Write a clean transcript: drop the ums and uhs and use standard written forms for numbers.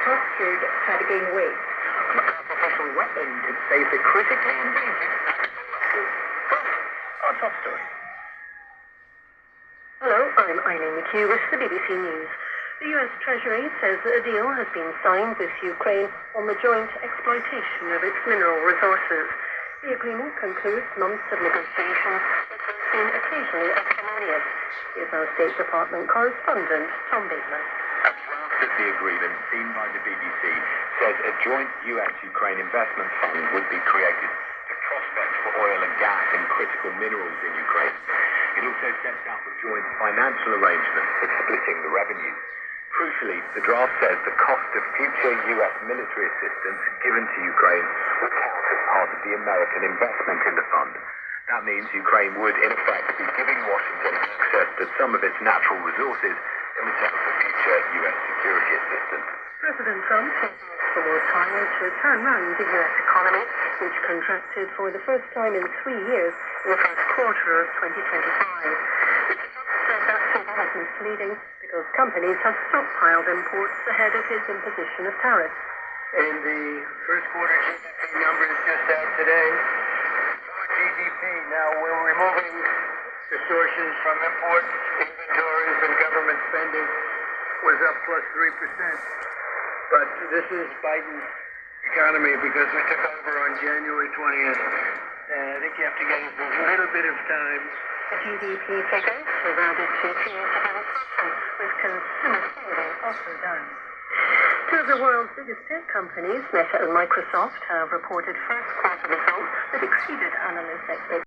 postured to try to gain weight. An artificial weapon could save the critically endangered. Our top story. Hello, I'm Eileen McHugh with the BBC News. The US Treasury says that a deal has been signed with Ukraine on the joint exploitation of its mineral resources. The agreement concludes months of negotiations that have been occasionally acrimonious. Here's our State Department correspondent, Tom Bateman. A draft of the agreement, seen by the BBC, says a joint US-Ukraine investment fund would be created to prospect for oil and gas and critical minerals in Ukraine. It also sets out a joint financial arrangement for splitting the revenues. Crucially, the draft says the cost of future US military assistance given to Ukraine will count as part of the American investment in the fund. That means Ukraine would, in effect, be giving Washington access to some of its natural resources in return for future US security assistance. President Trump has asked for more time to turn round the US economy, which contracted for the first time in 3 years in the first quarter of 2025. Mr. Trump said that figure was misleading because companies have stockpiled imports ahead of his imposition of tariffs. And the first quarter GDP numbers just out today. GDP, now we're removing distortions from imports, inventories, and government spending, was up plus 3%. But this is Biden's economy because we took over on January 20th. And I think you have to give us a little bit of time. The GDP figure surrounded 2 years of inflation, with consumer spending also down. Two of the world's biggest tech companies, Meta and Microsoft, have reported first quarter results that exceeded analysts' expectations.